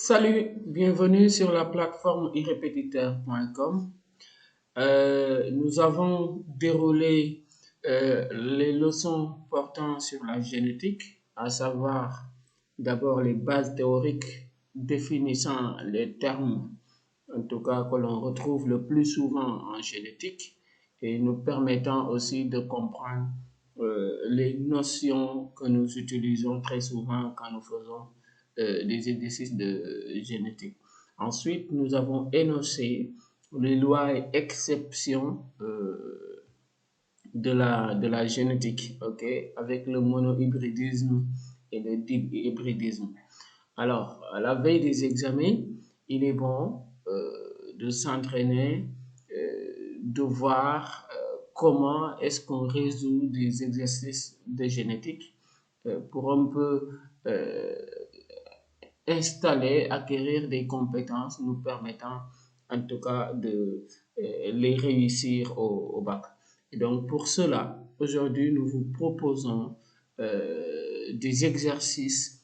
Salut, bienvenue sur la plateforme irrépétiteur.com. Nous avons déroulé les leçons portant sur la génétique, à savoir d'abord les bases théoriques définissant les termes, en tout cas que l'on retrouve le plus souvent en génétique, et nous permettant aussi de comprendre les notions que nous utilisons très souvent quand nous faisons des exercices de génétique. Ensuite, nous avons énoncé les lois et exceptions de la génétique, ok, avec le monohybridisme et le dihybridisme. Alors, à la veille des examens, il est bon de s'entraîner, de voir comment est-ce qu'on résout des exercices de génétique pour un peu euh, installer, acquérir des compétences nous permettant en tout cas de les réussir au bac. Et donc pour cela, aujourd'hui, nous vous proposons des exercices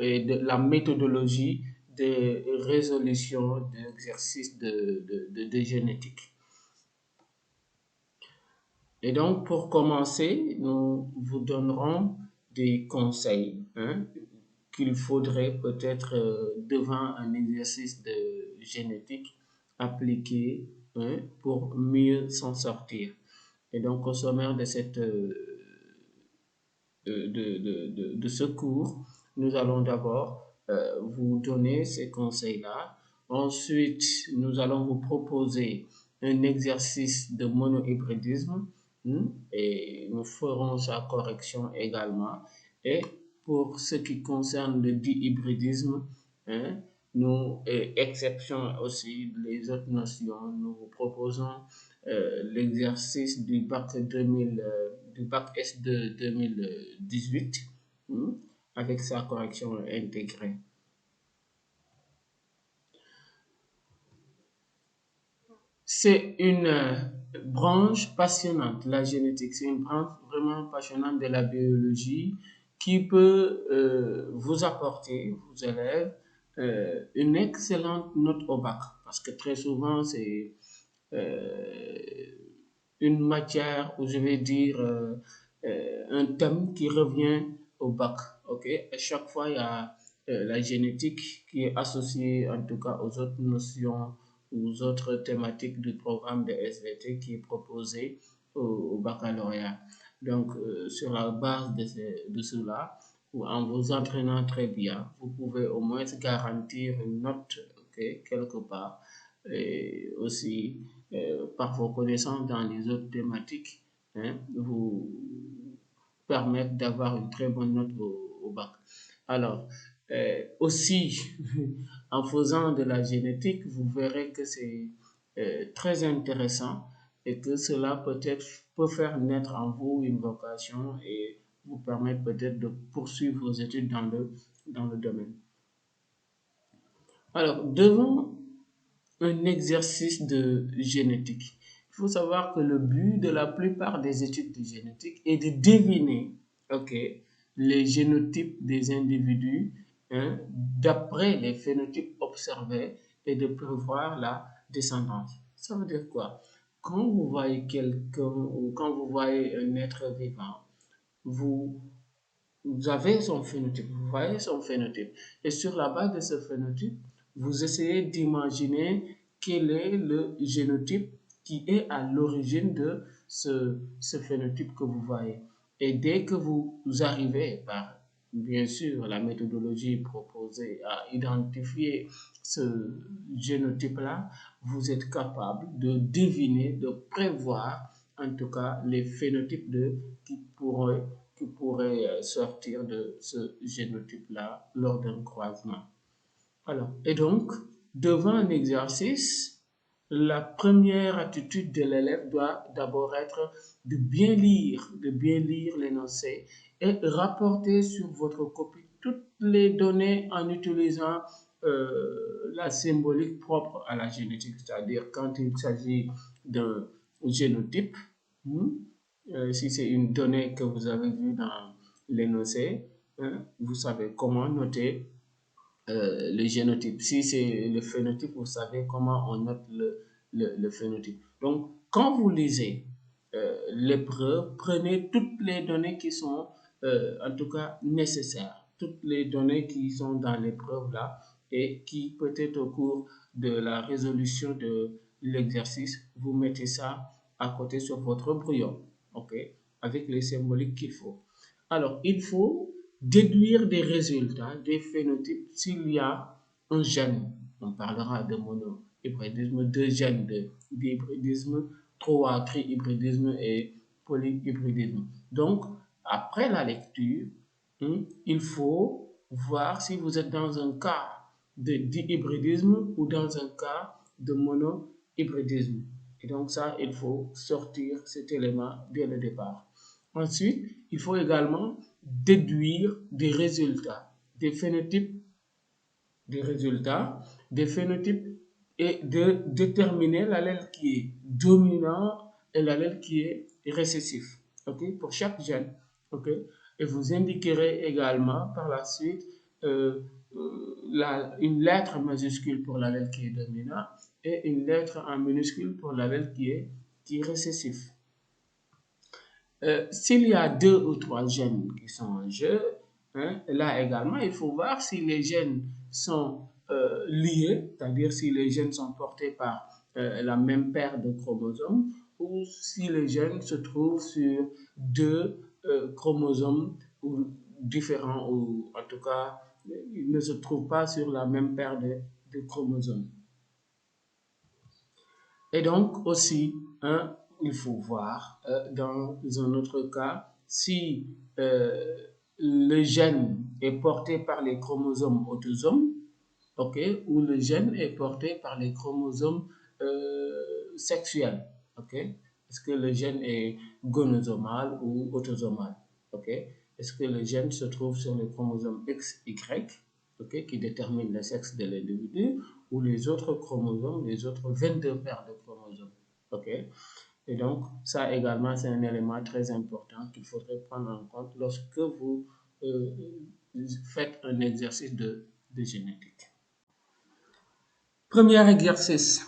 et de la méthodologie de résolution d'exercices de génétique. Et donc, pour commencer, nous vous donnerons des conseils qu'il faudrait peut-être devant un exercice de génétique appliqué pour mieux s'en sortir. Et donc, au sommaire de ce cours, nous allons d'abord vous donner ces conseils-là. Ensuite, nous allons vous proposer un exercice de monohybridisme et nous ferons sa correction également. Et pour ce qui concerne le dihybridisme, nous, exception aussi les autres notions, nous vous proposons l'exercice du bac 2000, du bac S2 2018 avec sa correction intégrée. C'est une branche passionnante, la génétique. C'est une branche vraiment passionnante de la biologie qui peut vous apporter, vous élèves, une excellente note au bac. Parce que très souvent, c'est euh, une matière ou je vais dire un thème qui revient au bac. Ok, à chaque fois, il y a la génétique qui est associée en tout cas aux autres notions ou aux autres thématiques du programme de SVT qui est proposé au baccalauréat. Donc, sur la base de cela, ou en vous entraînant très bien, vous pouvez au moins garantir une note quelque part. Et aussi, par vos connaissances dans les autres thématiques, vous permettre d'avoir une très bonne note au bac. Alors, aussi, en faisant de la génétique, vous verrez que c'est très intéressant et que cela peut-être peut faire naître en vous une vocation et vous permettre peut-être de poursuivre vos études dans le domaine. Alors, devant un exercice de génétique, il faut savoir que le but de la plupart des études de génétique est de deviner, ok, les génotypes des individus d'après les phénotypes observés et de prévoir la descendance. Ça veut dire quoi? Quand vous voyez quelqu'un ou quand vous voyez un être vivant, vous, vous avez son phénotype, vous voyez son phénotype. Et sur la base de ce phénotype, vous essayez d'imaginer quel est le génotype qui est à l'origine de ce phénotype que vous voyez. Et dès que vous arrivez, par bien sûr la méthodologie proposée, à identifier ce génotype-là, vous êtes capable de deviner, de prévoir en tout cas les phénotypes qui pourraient sortir de ce génotype-là lors d'un croisement. Alors, et donc, devant un exercice, la première attitude de l'élève doit d'abord être de bien lire l'énoncé et rapporter sur votre copie toutes les données en utilisant la symbolique propre à la génétique, c'est-à-dire quand il s'agit d'un génotype, hmm, si c'est une donnée que vous avez vue dans l'énoncé, vous savez comment noter le génotype. Si c'est le phénotype, vous savez comment on note le phénotype. Donc, quand vous lisez l'épreuve, prenez toutes les données qui sont en tout cas nécessaires, toutes les données qui sont dans l'épreuve là et qui peut-être au cours de la résolution de l'exercice, vous mettez ça à côté sur votre brouillon, ok, avec les symboliques qu'il faut. Alors, il faut déduire des résultats, des phénotypes, s'il y a un gène. On parlera de monohybridisme, deux gènes d'hybridisme, trois trihybridisme et polyhybridisme. Donc, après la lecture, il faut voir si vous êtes dans un cas de dihybridisme ou dans un cas de monohybridisme. Et donc ça, il faut sortir cet élément dès le départ. Ensuite, il faut également déduire des résultats, des phénotypes, des résultats, des phénotypes et de déterminer l'allèle qui est dominant et l'allèle qui est récessif, ok, pour chaque gène, ok. Et vous indiquerez également par la suite euh, une lettre majuscule pour l'allèle qui est dominant et une lettre en minuscule pour l'allèle qui est récessif. S'il y a deux ou trois gènes qui sont en jeu, hein, là également, il faut voir si les gènes sont liés, c'est-à-dire si les gènes sont portés par la même paire de chromosomes ou si les gènes se trouvent sur deux chromosomes ou différents ou en tout cas, ils ne se trouvent pas sur la même paire de chromosomes. Et donc aussi, hein, il faut voir dans un autre cas si euh, le gène est porté par les chromosomes autosomes, ok, ou le gène est porté par les chromosomes sexuels, ok. Est-ce que le gène est gonosomal ou autosomal, ok. Est-ce que le gène se trouve sur le chromosome XY, ok, qui détermine le sexe de l'individu, ou les autres chromosomes, les autres 22 paires de chromosomes, ok. Et donc, ça également, c'est un élément très important qu'il faudrait prendre en compte lorsque vous euh, faites un exercice de génétique. Premier exercice.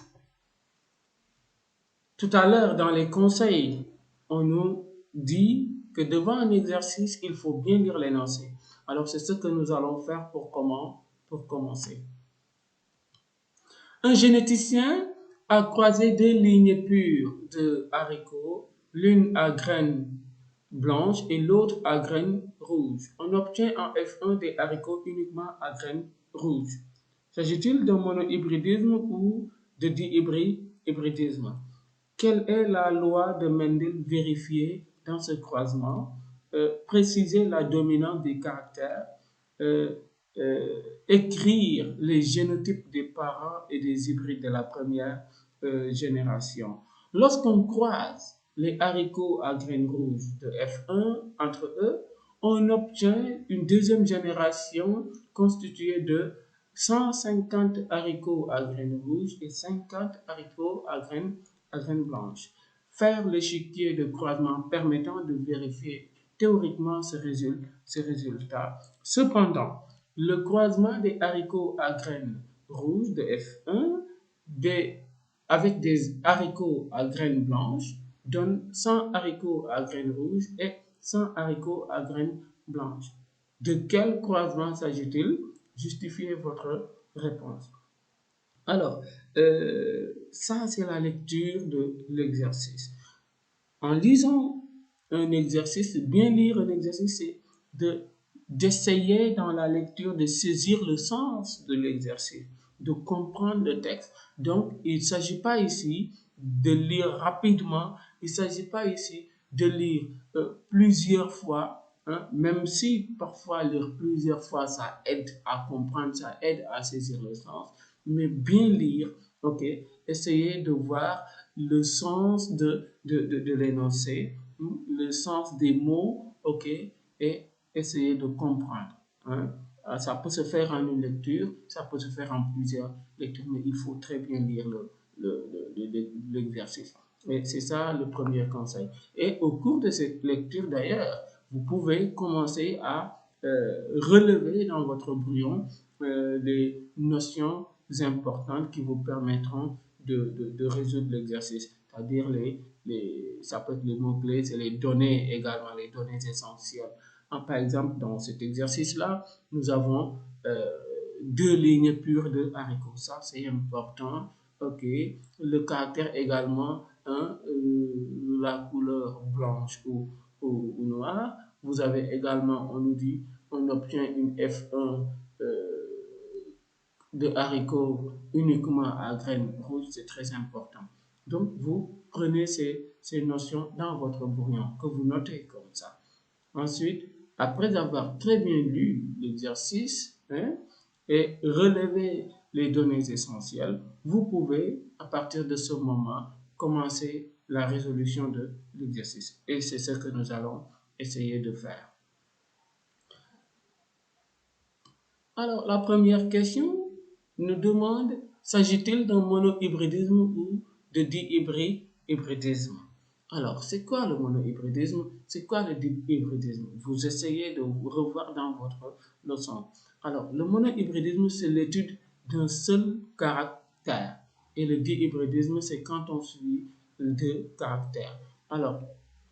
Tout à l'heure, dans les conseils, on nous dit que devant un exercice, il faut bien lire l'énoncé. Alors, c'est ce que nous allons faire pour commencer. Un généticien a croisé deux lignes pures de haricots, l'une à graines blanches et l'autre à graines rouges. On obtient en F1 des haricots uniquement à graines rouges. S'agit-il de monohybridisme ou de dihybridisme? Quelle est la loi de Mendel vérifiée dans ce croisement? Préciser la dominance des caractères, euh, écrire les génotypes des parents et des hybrides de la première génération. Lorsqu'on croise les haricots à graines rouges de F1 entre eux, on obtient une deuxième génération constituée de 150 haricots à graines rouges et 50 haricots à graines blanches. Faire l'échiquier de croisement permettant de vérifier théoriquement ce résultat. Cependant, le croisement des haricots à graines rouges de F1 avec des haricots à graines blanches donne 100 haricots à graines rouges et 100 haricots à graines blanches. De quel croisement s'agit-il? Justifiez votre réponse. Alors, ça c'est la lecture de l'exercice. En lisant un exercice, bien lire un exercice, c'est d'essayer dans la lecture de saisir le sens de l'exercice, de comprendre le texte. Donc, il ne s'agit pas ici de lire rapidement, il ne s'agit pas ici de lire plusieurs fois, hein, même si parfois lire plusieurs fois, ça aide à comprendre, ça aide à saisir le sens, mais bien lire, ok, essayer de voir le sens de l'énoncé, le sens des mots, ok, et essayer de comprendre, hein. Ça peut se faire en une lecture, ça peut se faire en plusieurs lectures, mais il faut très bien lire l'exercice. Et c'est ça le premier conseil. Et au cours de cette lecture, d'ailleurs, vous pouvez commencer à relever dans votre brouillon les notions importantes qui vous permettront de résoudre l'exercice. C'est-à-dire ça peut être les mots-clés, c'est les données également, les données essentielles. Par exemple, dans cet exercice-là, nous avons deux lignes pures de haricots. Ça, c'est important. OK. Le caractère également, hein, la couleur blanche ou noire. Vous avez également, on nous dit, on obtient une F1 de haricots uniquement à graines rouges, c'est très important. Donc, vous prenez ces notions dans votre brouillon, que vous notez comme ça. Ensuite, après avoir très bien lu l'exercice, hein, et relevé les données essentielles, vous pouvez, à partir de ce moment, commencer la résolution de l'exercice. Et c'est ce que nous allons essayer de faire. Alors, la première question nous demande, s'agit-il d'un monohybridisme ou de dihybridisme? Alors, c'est quoi le monohybridisme? C'est quoi le dihybridisme? Vous essayez de vous revoir dans votre leçon. Alors, le monohybridisme, c'est l'étude d'un seul caractère. Et le dihybridisme, c'est quand on suit deux caractères. Alors,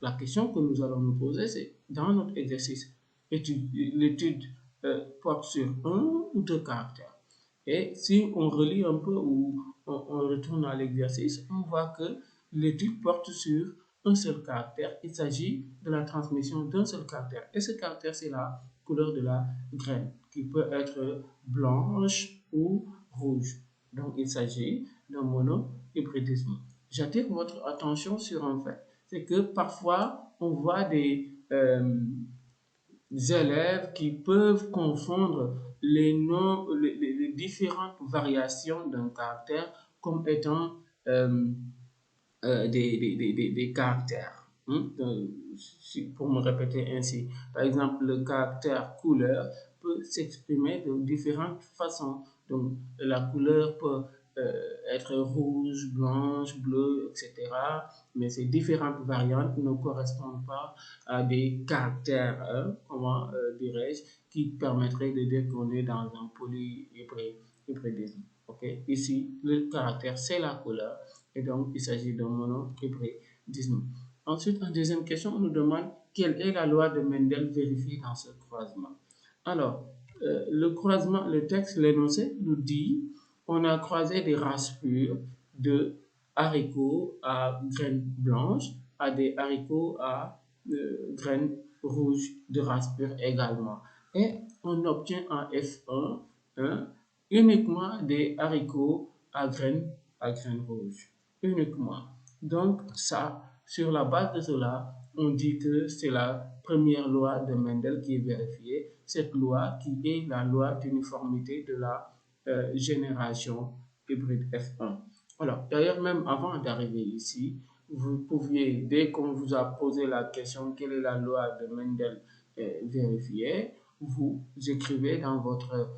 la question que nous allons nous poser, c'est dans notre exercice, l'étude porte sur un ou deux caractères. Et si on relit un peu ou on retourne à l'exercice, on voit que l'étude porte sur un seul caractère. Il s'agit de la transmission d'un seul caractère. Et ce caractère, c'est la couleur de la graine, qui peut être blanche ou rouge. Donc, il s'agit d'un monohybridisme. J'attire votre attention sur un fait. C'est que parfois, on voit des élèves qui peuvent confondre les noms, les différentes variations d'un caractère comme étant des caractères. Pour me répéter ainsi, par exemple, le caractère couleur peut s'exprimer de différentes façons. Donc, la couleur peut être rouge, blanche, bleue, etc. Mais ces différentes variantes ne correspondent pas à des caractères, hein, comment dirais-je, qui permettraient de dire qu'on est dans un polyhybridisme. Okay? Ici, le caractère, c'est la couleur. Et donc, il s'agit d'un monohybridisme. Ensuite, en deuxième question, on nous demande quelle est la loi de Mendel vérifiée dans ce croisement. Alors, le croisement, le texte, l'énoncé nous dit on a croisé des races pures de haricots à graines blanches à des haricots à graines rouges de race pure également. Et on obtient en F1 hein, uniquement des haricots à graines rouges. Uniquement. Donc, ça, sur la base de cela, on dit que c'est la première loi de Mendel qui est vérifiée. Cette loi qui est la loi d'uniformité de la génération hybride F1. Alors, d'ailleurs, même avant d'arriver ici, vous pouviez, dès qu'on vous a posé la question quelle est la loi de Mendel vérifiée, vous écrivez dans votre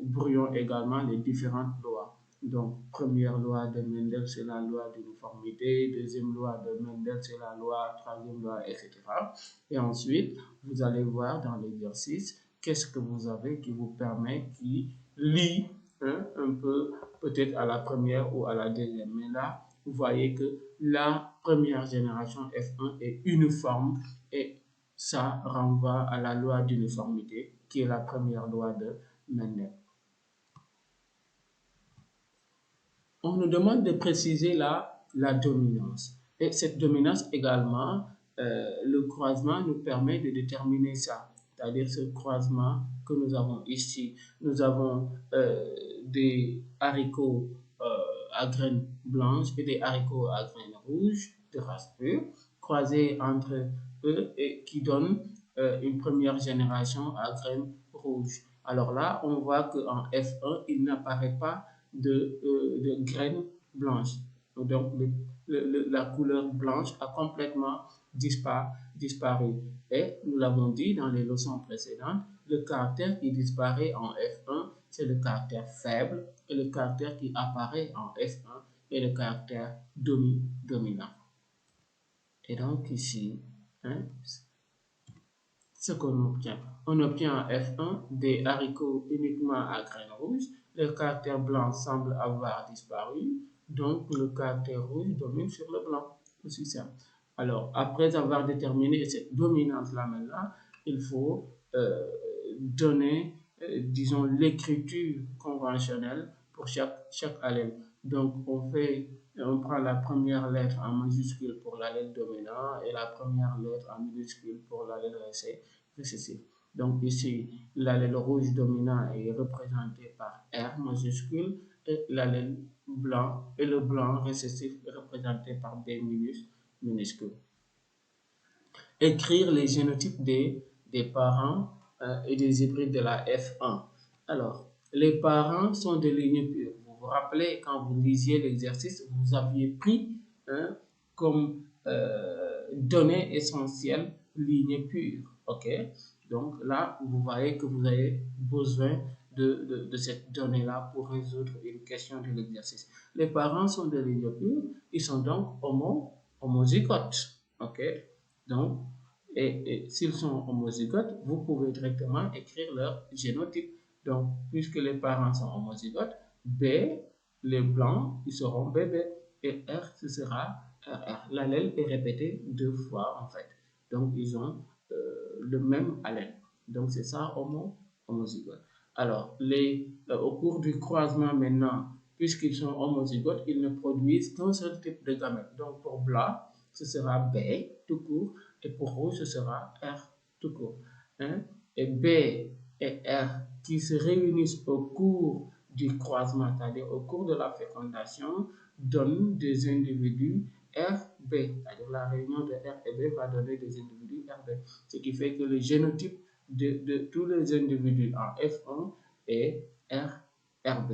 brouillon également les différentes lois. Donc, première loi de Mendel, c'est la loi d'uniformité. Deuxième loi de Mendel, c'est la loi, troisième loi, etc. Et ensuite, vous allez voir dans l'exercice qu'est-ce que vous avez qui vous permet, qui lie hein, un peu peut-être à la première ou à la deuxième. Mais là, vous voyez que la première génération F1 est uniforme et ça renvoie à la loi d'uniformité qui est la première loi de Mendel. On nous demande de préciser la dominance. Et cette dominance également, le croisement nous permet de déterminer ça. C'est-à-dire ce croisement que nous avons ici. Nous avons des haricots à graines blanches et des haricots à graines rouges de race pure, croisés entre eux et qui donnent une première génération à graines rouges. Alors là, on voit qu'en F1, il n'apparaît pas de graines blanches. Donc, la couleur blanche a complètement disparu. Et nous l'avons dit dans les leçons précédentes, le caractère qui disparaît en F1, c'est le caractère faible, et le caractère qui apparaît en F1 est le caractère dominant. Et donc ici, hein, ce qu'on obtient. On obtient en F1 des haricots uniquement à graines rouges. Le caractère blanc semble avoir disparu, donc le caractère rouge domine sur le blanc. Aussi simple. Alors, après avoir déterminé cette dominance-là maintenant, il faut donner, disons, l'écriture conventionnelle pour chaque allèle. Donc, on prend la première lettre en majuscule pour l'allèle dominant et la première lettre en minuscule pour l'allèle récessif. Donc, ici, l'allèle rouge dominant est représenté par R majuscule et l'allèle blanc et le blanc récessif est représenté par B minuscule. Écrire les génotypes des parents et des hybrides de la F1. Alors, les parents sont des lignes pures. Vous vous rappelez, quand vous lisiez l'exercice, vous aviez pris comme donnée essentielle ligne pure. OK? Donc là, vous voyez que vous avez besoin de cette donnée-là pour résoudre une question de l'exercice. Les parents sont des lignes pures, ils sont donc homozygotes. OK? Donc, et s'ils sont homozygotes, vous pouvez directement écrire leur génotype. Donc, puisque les parents sont homozygotes, B, les blancs, ils seront BB. Et R, ce sera RR. L'allèle est répété deux fois, en fait. Donc, ils ont le même allèle. Donc, c'est ça, homozygote. Alors, au cours du croisement maintenant, puisqu'ils sont homozygotes, ils ne produisent qu'un seul type de gamète. Donc, pour blanc, ce sera B tout court, et pour rouge, ce sera R tout court. Hein? Et B et R qui se réunissent au cours du croisement, c'est-à-dire au cours de la fécondation, donnent des individus RB. C'est-à-dire la réunion de R et B va donner des individus RB. Ce qui fait que le génotype de tous les individus en F1 est RB.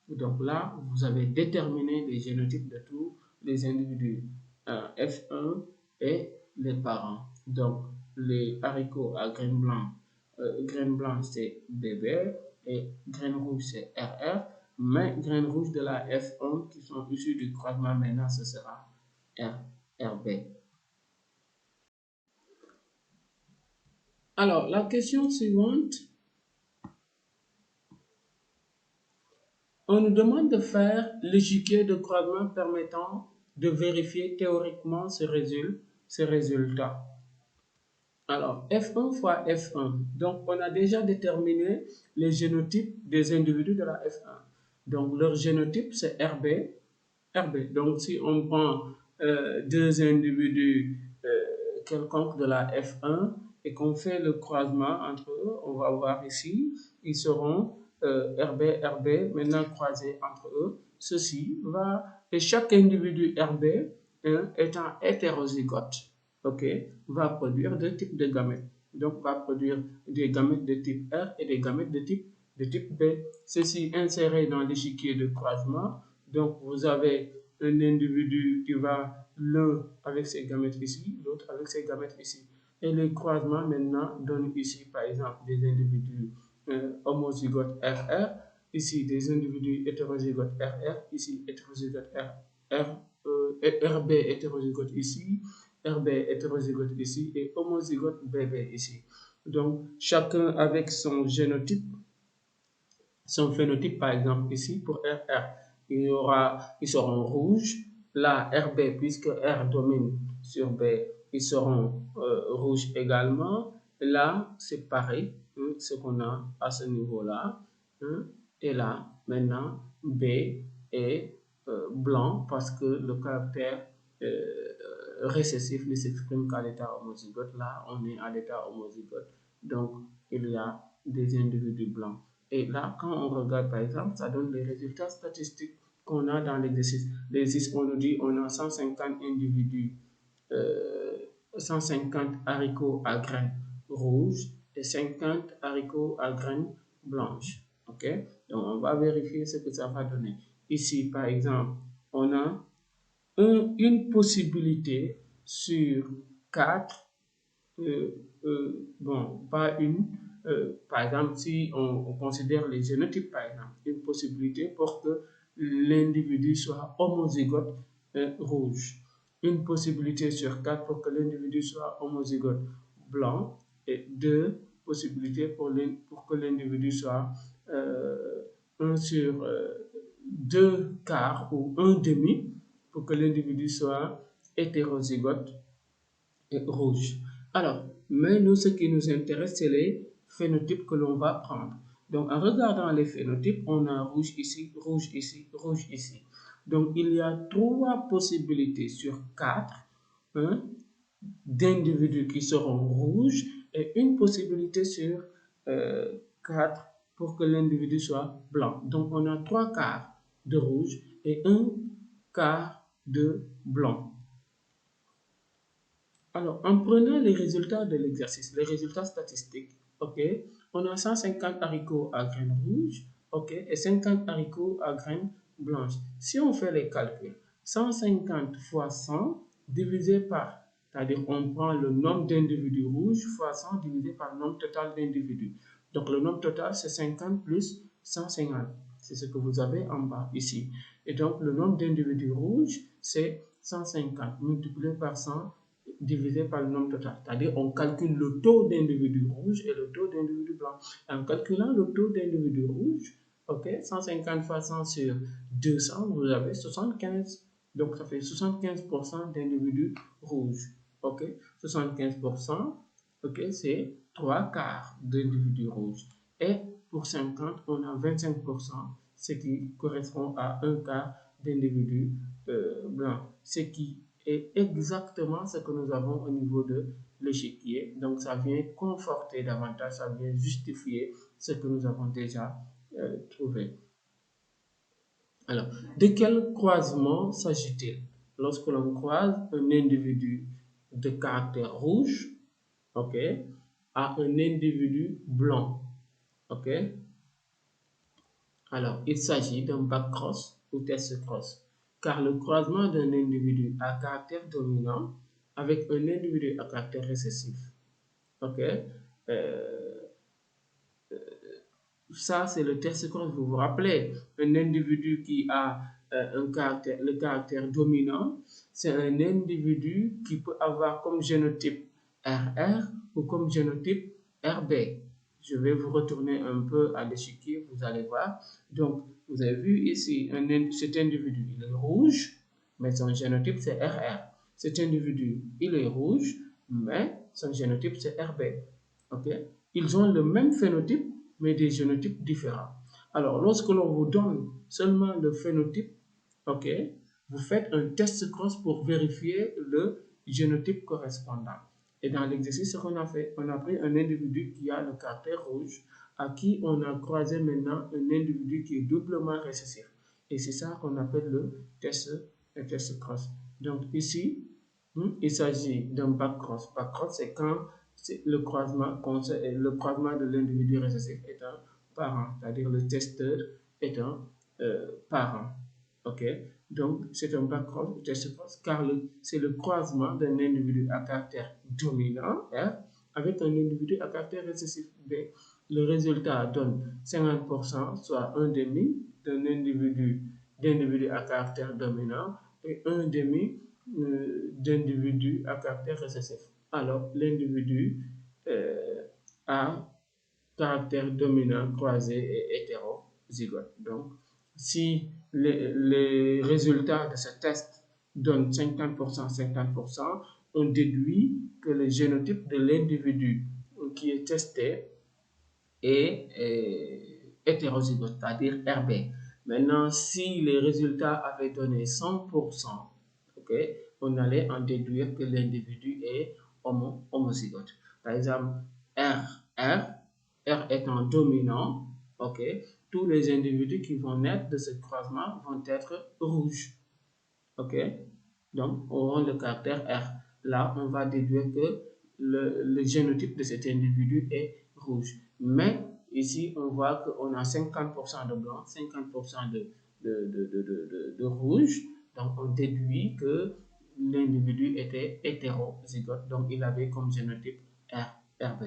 Donc là, vous avez déterminé les génotypes de tous les individus F1 et les parents. Donc, les haricots à graines blanches, c'est BB et graines rouges, c'est RR. Mais graines rouges de la F1 qui sont issues du croisement maintenant, ce sera RB. Alors, la question suivante, on nous demande de faire l'échiquier de croisement permettant de vérifier théoriquement ce résultat. Alors, F1 fois F1. Donc, on a déjà déterminé les génotypes des individus de la F1. Donc, leur génotype, c'est RB. Donc, si on prend deux individus quelconques de la F1 et qu'on fait le croisement entre eux, on va voir ici, ils seront RB, maintenant croisés entre eux. Et chaque individu RB étant hétérozygote, va produire deux types de gamètes. Donc, va produire des gamètes de type R et des gamètes de type B. Ceci inséré dans l'échiquier de croisement. Donc, vous avez un individu qui va l'un avec ses gamètes ici, l'autre avec ses gamètes ici. Et le croisement maintenant donne ici, par exemple, des individus homozygotes RR, ici des individus hétérozygotes RR, ici hétérozygote RB hétérozygote ici, RB hétérozygote ici et homozygote BB ici. Donc, chacun avec son génotype, son phénotype, par exemple, ici, pour RR, ils seront rouges. Là, RB, puisque R domine sur B, ils seront rouges également. Là, c'est pareil, ce qu'on a à ce niveau-là. Et là, maintenant, B est blanc parce que le caractère récessif ne s'exprime qu'à l'état homozygote. Là, on est à l'état homozygote. Donc, il y a des individus blancs. Et là, quand on regarde, par exemple, ça donne les résultats statistiques qu'on a dans l'exercice. L'exercice, on nous dit on a 150 individus, 150 haricots à graines rouges et 50 haricots à graines blanches. OK? Donc, on va vérifier ce que ça va donner. Ici, par exemple, on a une possibilité sur 4, bon, pas une, par exemple, si on considère les génotypes, par exemple, une possibilité pour que l'individu soit homozygote rouge. Une possibilité sur 4 pour que l'individu soit homozygote blanc. et 2 possibilités pour que l'individu soit 1 sur 2 quarts ou 1 demi pour que l'individu soit hétérozygote et rouge. Alors, mais nous, ce qui nous intéresse, c'est les phénotypes que l'on va prendre. Donc, en regardant les phénotypes, on a rouge ici, rouge ici, rouge ici. Donc, il y a 3 possibilités sur 4 hein, d'individus qui seront rouges et une possibilité sur 4 pour que l'individu soit blanc. Donc, on a 3 quarts de rouge et 1 quart de blanc. Alors, en prenant les résultats de l'exercice, les résultats statistiques, ok, on a 150 haricots à graines rouges, ok, et 50 haricots à graines blanches. Si on fait les calculs, 150 fois 100 divisé par, c'est-à-dire on prend le nombre d'individus rouges fois 100 divisé par le nombre total d'individus. Donc, le nombre total, c'est 50 plus 150. C'est ce que vous avez en bas ici. Et donc, le nombre d'individus rouges, c'est 150 multiplié par 100 divisé par le nombre total. C'est-à-dire, on calcule le taux d'individus rouges et le taux d'individus blancs. En calculant le taux d'individus rouges, ok, 150 fois 100 sur 200, vous avez 75. Donc, ça fait 75% d'individus rouges. Ok, 75%, ok, c'est 3 quarts d'individus rouges. Et pour 50, on a 25%, ce qui correspond à 1 quart d'individus blancs. Ce qui est exactement ce que nous avons au niveau de l'échiquier. Donc, ça vient conforter davantage, ça vient justifier ce que nous avons déjà trouvé. Alors, de quel croisement s'agit-il? Lorsque l'on croise un individu de caractère rouge, ok, à un individu blanc, ok, alors il s'agit d'un back-cross ou test-cross, car le croisement d'un individu à caractère dominant avec un individu à caractère récessif, ok, euh, ça c'est le test-cross, vous vous rappelez, un individu qui a le caractère dominant, c'est un individu qui peut avoir comme génotype RR ou comme génotype RB. Je vais vous retourner un peu à l'échiquier, vous allez voir. Donc, vous avez vu ici, cet individu, il est rouge, mais son génotype c'est RR. Cet individu, il est rouge, mais son génotype c'est RB. Ok? Ils ont le même phénotype, mais des génotypes différents. Alors, lorsque l'on vous donne seulement le phénotype, ok, vous faites un test cross pour vérifier le génotype correspondant. Et dans l'exercice, ce qu'on a fait, on a pris un individu qui a le caractère rouge, à qui on a croisé maintenant un individu qui est doublement récessif. Et c'est ça qu'on appelle le test cross. Donc ici, il s'agit d'un back cross. Back cross, c'est quand le croisement de l'individu récessif est un parent, c'est-à-dire le testeur est un parent. Ok, donc c'est un back cross ou test cross car c'est le croisement d'un individu à caractère dominant R avec un individu à caractère récessif B. Le résultat donne 50%, soit un demi d'individu à caractère dominant et un demi d'individu à caractère récessif. Alors, l'individu a caractère dominant croisé et hétérozygote. Donc, si les résultats de ce test donnent 50%, 50%, on déduit que le génotype de l'individu qui est testé est hétérozygote, c'est-à-dire RB. Maintenant, si les résultats avaient donné 100%, okay, on allait en déduire que l'individu est homozygote. Par exemple, R étant dominant, okay, tous les individus qui vont naître de ce croisement vont être rouges. Okay? Donc, auront le caractère R. Là, on va déduire que le génotype de cet individu est rouge. Mais ici, on voit qu'on a 50% de blanc, 50% de rouge. Donc, on déduit que l'individu était hétérozygote. Donc, il avait comme génotype RB.